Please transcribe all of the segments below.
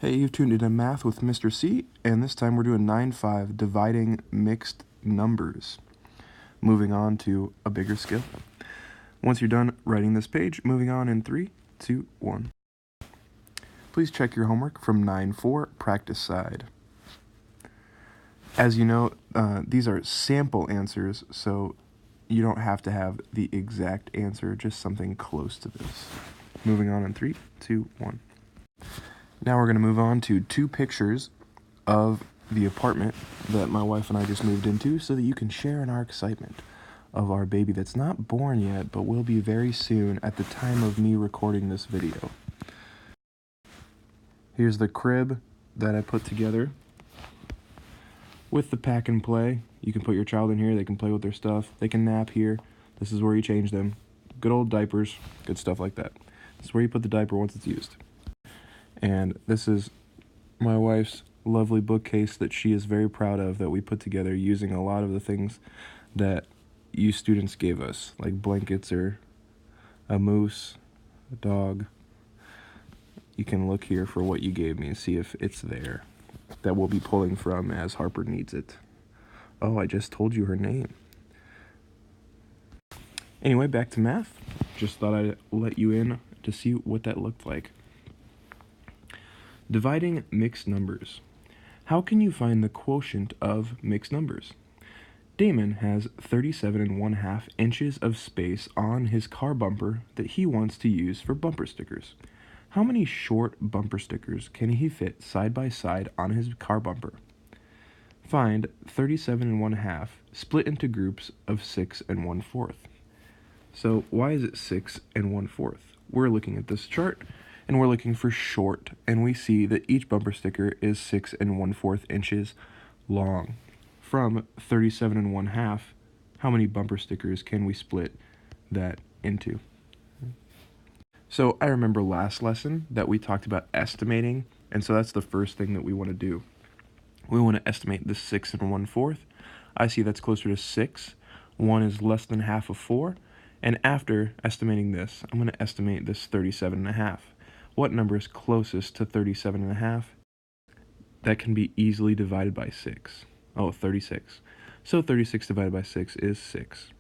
Hey, you've tuned into Math with Mr. C, and this time we're doing 9-5, dividing mixed numbers. Moving on to a bigger skill. Once you're done writing this page, moving on in 3, 2, 1. Please check your homework from 9-4, practice side. As you know, these are sample answers, so you don't have to have the exact answer, just something close to this. Moving on in 3, 2, 1. Now we're going to move on to 2 pictures of the apartment that my wife and I just moved into so that you can share in our excitement of our baby that's not born yet but will be very soon at the time of me recording this video. Here's the crib that I put together with the pack and play. You can put your child in here, they can play with their stuff, they can nap here. This is where you change them. Good old diapers, good stuff like that. This is where you put the diaper once it's used. And this is my wife's lovely bookcase that she is very proud of, that we put together using a lot of the things that you students gave us, like blankets or a moose, a dog. You can look here for what you gave me and see if it's there, that we'll be pulling from as Harper needs it. Oh, I just told you her name. Anyway, back to math. Just thought I'd let you in to see what that looked like. Dividing mixed numbers. How can you find the quotient of mixed numbers? Damon has 37½ inches of space on his car bumper that he wants to use for bumper stickers. How many short bumper stickers can he fit side by side on his car bumper? Find 37½ split into groups of 6 1/4. So why is it 6 1/4? We're looking at this chart and we're looking for short, and we see that each bumper sticker is 6 1/4 inches long. From 37½ how many bumper stickers can we split that into? So I remember last lesson that we talked about estimating, and so that's the first thing that we want to do. We want to estimate the 6 1/4. I see that's closer to 6. 1 is less than half of 4. And after estimating this, I'm going to estimate this 37½ What number is closest to 37½ That can be easily divided by 6. Oh, 36. So 36 divided by 6 is 6.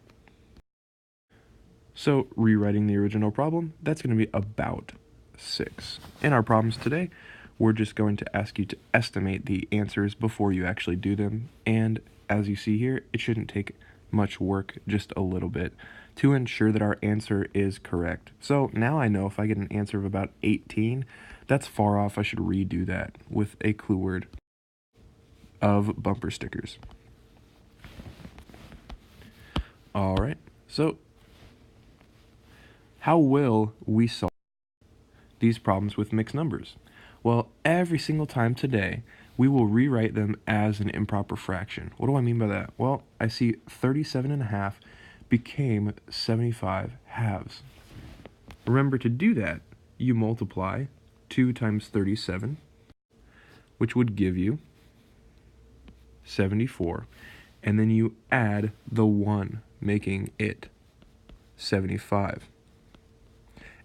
So rewriting the original problem, that's going to be about 6. In our problems today, we're just going to ask you to estimate the answers before you actually do them. And as you see here, it shouldn't take much work, just a little bit, to ensure that our answer is correct. So now I know if I get an answer of about 18, that's far off. I should redo that with a clue word of bumper stickers. All right, so how will we solve these problems with mixed numbers? Well, every single time today, we will rewrite them as an improper fraction. What do I mean by that? Well, I see 37½ became 75/2. Remember, to do that, you multiply 2 times 37, which would give you 74, and then you add the 1, making it 75.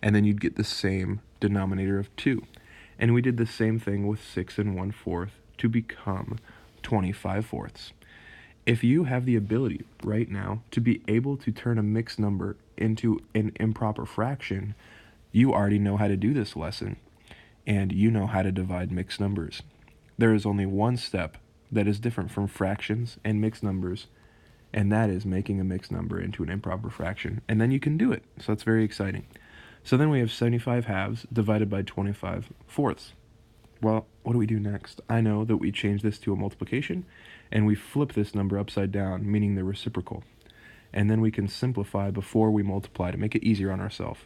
And then you'd get the same denominator of 2. And we did the same thing with 6 1/4 to become 25/4. If you have the ability right now to be able to turn a mixed number into an improper fraction, you already know how to do this lesson, and you know how to divide mixed numbers. There is only one step that is different from fractions and mixed numbers, and that is making a mixed number into an improper fraction, and then you can do it. So that's very exciting. So then we have 75/2 divided by 25/4. Well, what do we do next? I know that we change this to a multiplication, and we flip this number upside down, meaning the reciprocal. And then we can simplify before we multiply to make it easier on ourselves.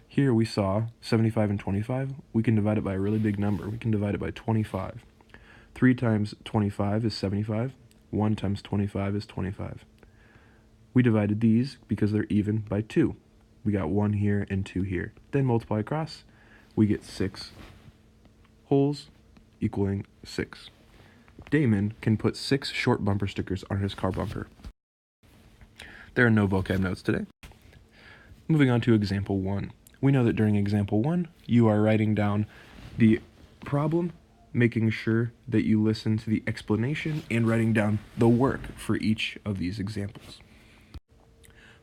Here we saw 75 and 25. We can divide it by a really big number. We can divide it by 25. 3 times 25 is 75. 1 times 25 is 25. We divided these, because they're even, by 2. We got 1 here and 2 here. Then multiply across. We get 6 wholes equaling 6. Damon can put 6 short bumper stickers on his car bumper. There are no vocab notes today. Moving on to example 1. We know that during example 1, you are writing down the problem making sure that you listen to the explanation and writing down the work for each of these examples.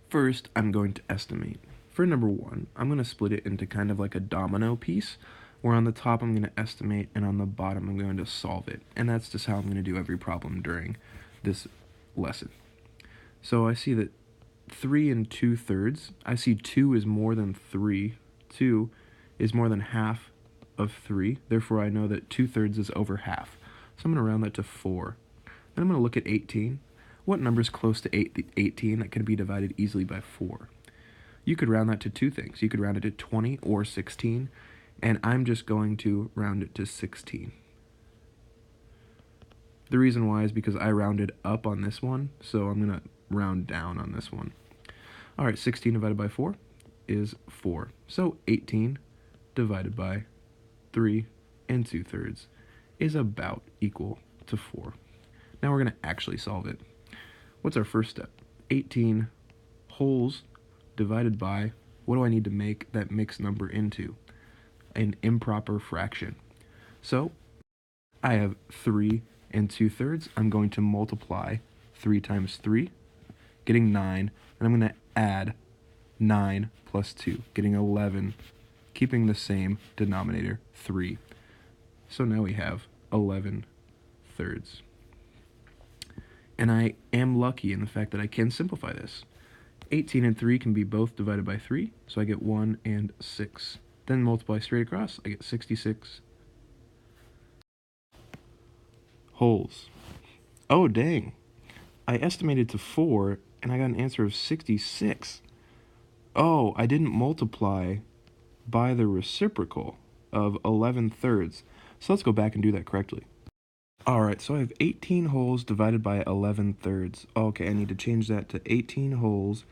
First, I'm going to estimate. For number 1, I'm going to split it into kind of like a domino piece, where on the top I'm going to estimate and on the bottom I'm going to solve it. And that's just how I'm going to do every problem during this lesson. So I see that 3 2/3, I see 2 is more than 3. 2 is more than half of 3, therefore I know that 2/3 is over half. So I'm going to round that to 4. Then I'm going to look at 18. What number is close to 18 that can be divided easily by 4? You could round that to two things. You could round it to 20 or 16, and I'm just going to round it to 16. The reason why is because I rounded up on this one, so I'm going to round down on this one. All right, 16 divided by 4 is 4. So 18 divided by 3 2/3 is about equal to 4. Now we're going to actually solve it. What's our first step? 18 wholes divided by, what do I need to make that mixed number into? An improper fraction. So I have 3 2/3. I'm going to multiply 3 times 3, getting 9, and I'm going to add 9 plus 2, getting 11, keeping the same denominator, 3. So now we have 11/3. And I am lucky in the fact that I can simplify this. 18 and 3 can be both divided by 3, so I get 1 and 6. Then multiply straight across, I get 66 wholes. Oh, dang. I estimated to 4, and I got an answer of 66. Oh, I didn't multiply by the reciprocal of 11/3. So let's go back and do that correctly. Alright, so I have 18 wholes divided by 11/3. Okay, I need to change that to 18 wholes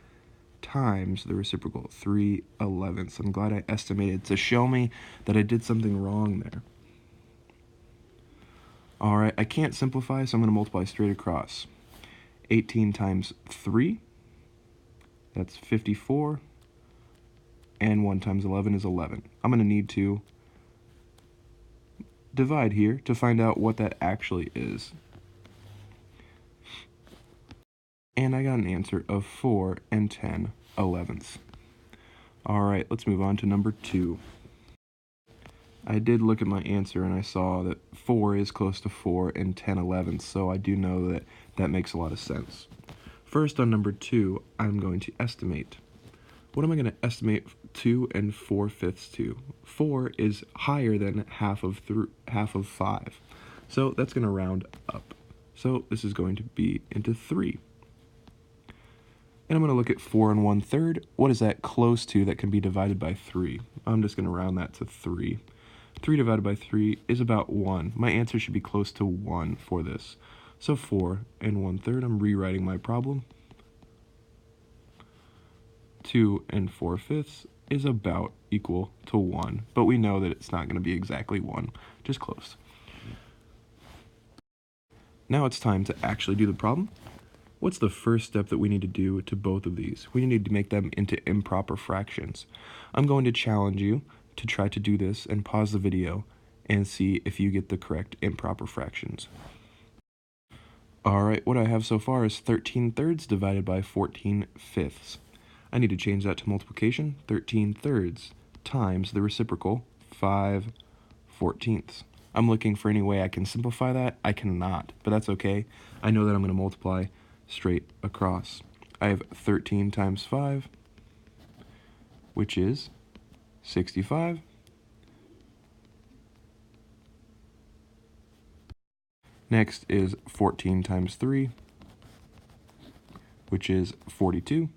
times the reciprocal, 3/11. I'm glad I estimated to show me that I did something wrong there. Alright, I can't simplify, so I'm going to multiply straight across. 18 times 3, that's 54, and 1 times 11 is 11. I'm going to need to divide here to find out what that actually is. And I got an answer of 4 10/11. Alright, let's move on to number 2. I did look at my answer and I saw that 4 is close to 4 10/11, so I do know that that makes a lot of sense. First, on number 2, I'm going to estimate. What am I going to estimate 2 4/5 to? 4 is higher than half of 5, so that's going to round up. So this is going to be into 3. And I'm going to look at 4 1/3. What is that close to that can be divided by 3? I'm just going to round that to 3. 3 divided by 3 is about 1. My answer should be close to 1 for this. So 4 1/3, I'm rewriting my problem. 2 4/5 is about equal to 1, but we know that it's not going to be exactly 1, just close. Now it's time to actually do the problem. What's the first step that we need to do to both of these? We need to make them into improper fractions. I'm going to challenge you to try to do this and pause the video and see if you get the correct improper fractions. Alright, what I have so far is 13/3 divided by 14/5. I need to change that to multiplication. 13/3 times the reciprocal, 5/14. I'm looking for any way I can simplify that. I cannot, but that's okay. I know that I'm going to multiply straight across. I have 13 times 5, which is 65. Next is 14 times 3, which is 42.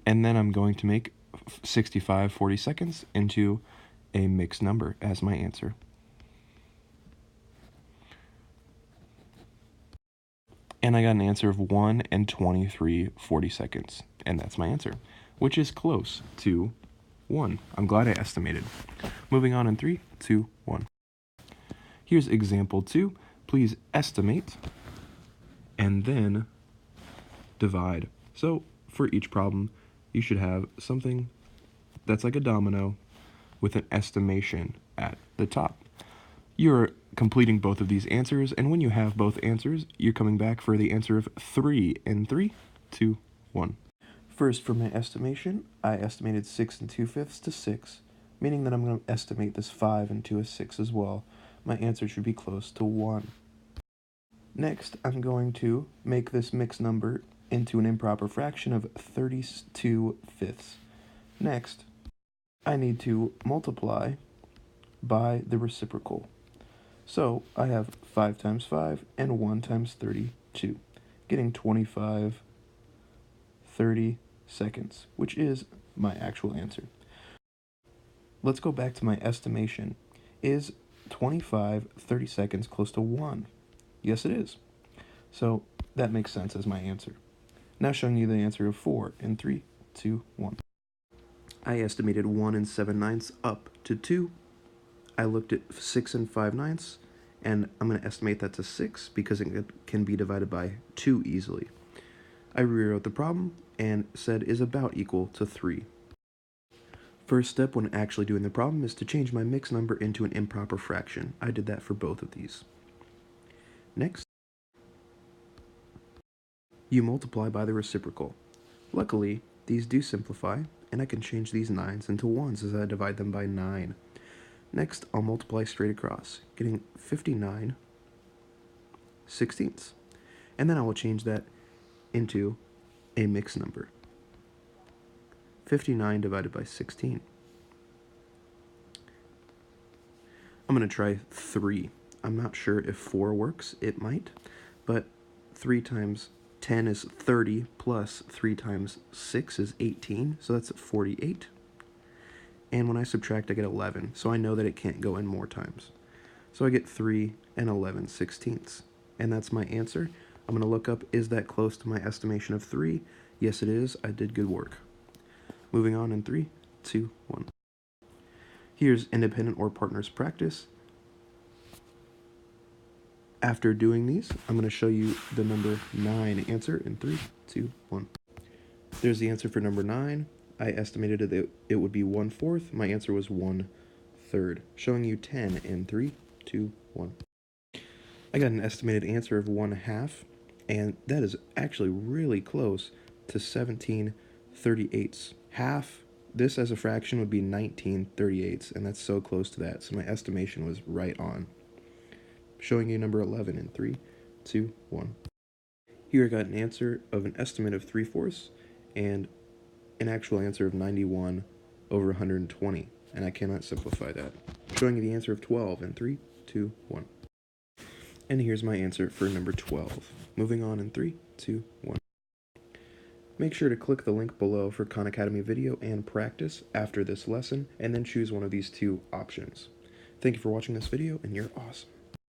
And then I'm going to make 65 42 into a mixed number as my answer. And I got an answer of 1 23 42, and that's my answer, which is close to 1. I'm glad I estimated. Moving on in 3, 2, 1. Here's example 2. Please estimate and then divide. So for each problem, you should have something that's like a domino with an estimation at the top. You're completing both of these answers, and when you have both answers, you're coming back for the answer of 3 in 3, 2, 1. First, for my estimation, I estimated 6 and 2/5 to 6, meaning that I'm going to estimate this 5 into a 6 as well. My answer should be close to 1. Next, I'm going to make this mixed number into an improper fraction of 32/5. Next, I need to multiply by the reciprocal. So I have 5 times 5 and 1 times 32, getting 25 30 seconds, which is my actual answer. Let's go back to my estimation. Is 25 30 seconds close to 1? Yes, it is. So that makes sense as my answer. Now showing you the answer of 4 in 3, 2, 1. I estimated 1 and 7/9 up to 2. I looked at 6 and 5/9, and I'm going to estimate that to 6 because it can be divided by 2 easily. I rewrote the problem and said is about equal to 3. First step when actually doing the problem is to change my mixed number into an improper fraction. I did that for both of these. Next, you multiply by the reciprocal. Luckily, these do simplify, and I can change these 9s into 1s as I divide them by 9. Next, I'll multiply straight across, getting 59/16. And then I will change that into a mixed number. 59 divided by 16. I'm going to try 3. I'm not sure if 4 works. It might. But 3 times 10 is 30, plus 3 times 6 is 18, so that's 48. And when I subtract, I get 11, so I know that it can't go in more times. So I get 3 and 11/16. And that's my answer. I'm going to look up, is that close to my estimation of 3? Yes, it is. I did good work. Moving on in 3, 2, 1. Here's independent or partners practice. After doing these, I'm going to show you the number 9 answer in 3, 2, 1. There's the answer for number 9. I estimated that it would be 1/4. My answer was 1/3. Showing you 10 in 3, 2, 1. I got an estimated answer of 1/2, and that is actually really close to 17/38. Half, this as a fraction would be 19/38, and that's so close to that, so my estimation was right on. Showing you number 11 in 3, 2, 1. Here I got an answer of an estimate of 3/4 and an actual answer of 91/120, and I cannot simplify that. Showing you the answer of 12 in 3, 2, 1. And here's my answer for number 12. Moving on in 3, 2, 1. Make sure to click the link below for Khan Academy video and practice after this lesson, and then choose one of these 2 options. Thank you for watching this video, and you're awesome.